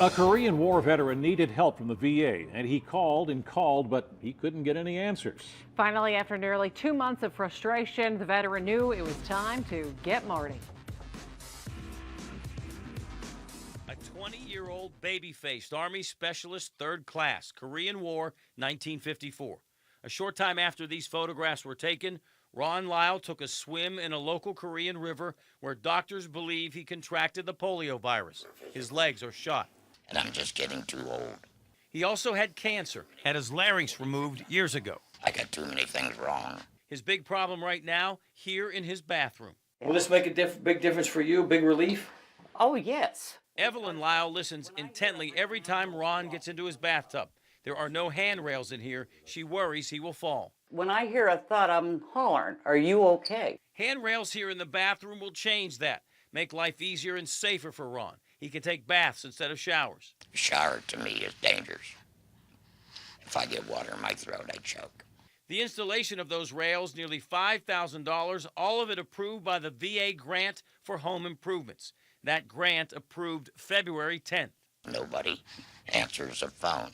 A Korean War veteran needed help from the VA, and he called and called, but he couldn't get any answers. Finally, after nearly 2 months of frustration, the veteran knew it was time to get Marty. A 20-year-old baby-faced Army Specialist 3rd Class, Korean War, 1954. A short time after these photographs were taken, Ron Lyle took a swim in a local Korean river where doctors believe he contracted the polio virus. His legs are shot. And I'm just getting too old. He also had cancer, had his larynx removed years ago. I got too many things wrong. His big problem right now, here in his bathroom. Will this make a big difference for you? Big relief? Oh, yes. Evelyn Lyle listens intently every time Ron gets into his bathtub. There are no handrails in here. She worries he will fall. When I hear a thud, I'm hollering, are you okay? Handrails here in the bathroom will change that, make life easier and safer for Ron. He can take baths instead of showers. Shower to me is dangerous. If I get water in my throat, I choke. The installation of those rails, nearly $5,000, all of it approved by the VA grant for home improvements. That grant approved February 10th. Nobody answers a phone.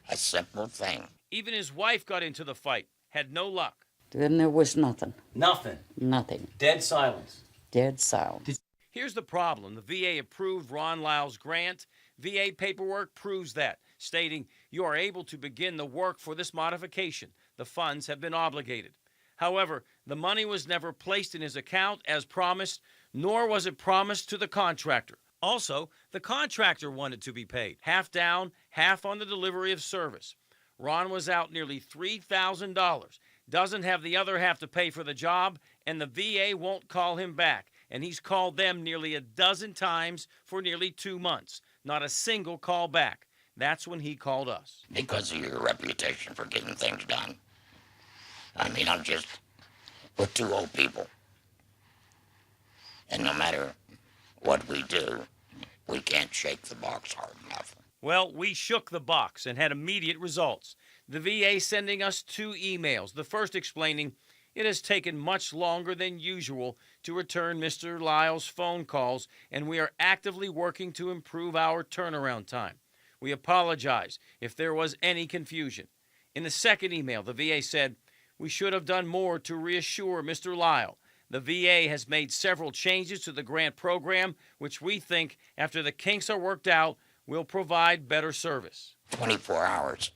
A simple thing. Even his wife got into the fight, had no luck. Then there was nothing. Nothing. Nothing. Dead silence. Dead silence. Here's the problem. The VA approved Ron Lyle's grant. VA paperwork proves that, stating you are able to begin the work for this modification. The funds have been obligated. However, the money was never placed in his account as promised, nor was it promised to the contractor. Also, the contractor wanted to be paid, half down, half on the delivery of service. Ron was out nearly $3,000, doesn't have the other half to pay for the job, and the VA won't call him back. And he's called them nearly a dozen times for nearly 2 months. Not a single call back. That's when he called us. Because of your reputation for getting things done. I mean, we're 2 old people. And no matter what we do, we can't shake the box hard enough. Well, we shook the box and had immediate results. The VA sending us 2 emails. The first explaining it has taken much longer than usual to return Mr. Lyle's phone calls, and we are actively working to improve our turnaround time. We apologize if there was any confusion. In the second email, the VA said, we should have done more to reassure Mr. Lyle. The VA has made several changes to the grant program, which we think, after the kinks are worked out, will provide better service. 24 hours.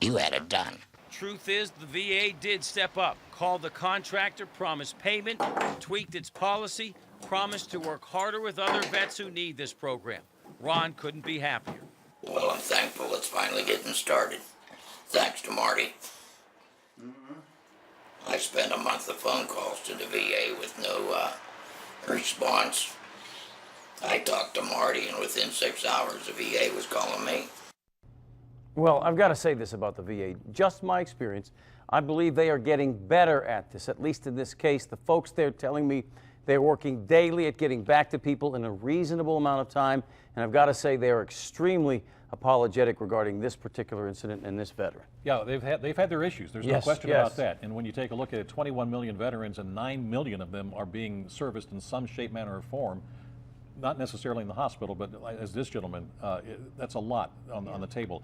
You had it done. Truth is, the VA did step up, called the contractor, promised payment, tweaked its policy, promised to work harder with other vets who need this program. Ron couldn't be happier. Well, I'm thankful it's finally getting started. Thanks to Marty. I spent a month of phone calls to the VA with no response. I talked to Marty, and within 6 hours, the VA was calling me. Well, I've got to say this about the VA. Just my experience, I believe they are getting better at this, at least in this case. The folks there telling me they're working daily at getting back to people in a reasonable amount of time. And I've got to say they are extremely apologetic regarding this particular incident and this veteran. Yeah, they've had their issues. There's no Yes, question yes. about that. And when you take a look at it, 21 million veterans and 9 million of them are being serviced in some shape, manner, or form. Not necessarily in the hospital, but as this gentleman, that's a lot on the table.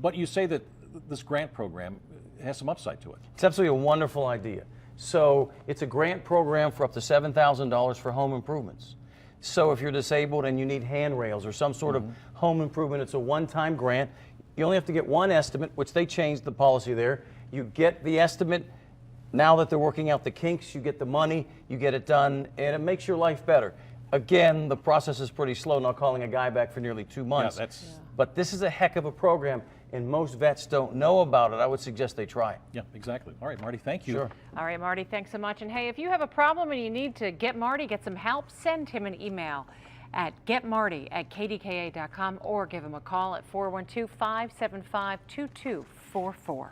But you say that this grant program has some upside to it. It's absolutely a wonderful idea. So it's a grant program for up to $7,000 for home improvements. So if you're disabled and you need handrails or some sort of home improvement, it's a one-time grant. You only have to get one estimate, which they changed the policy there. You get the estimate. Now that they're working out the kinks, you get the money, you get it done, and it makes your life better. Again, the process is pretty slow, not calling a guy back for nearly 2 months. Yeah, But this is a heck of a program, and most vets don't know about it. I would suggest they try it. Yeah, exactly. All right, Marty, thank you. Sure. All right, Marty, thanks so much. And hey, if you have a problem and you need to get Marty, get some help, send him an email at getmarty@kdka.com or give him a call at 412-575-2244.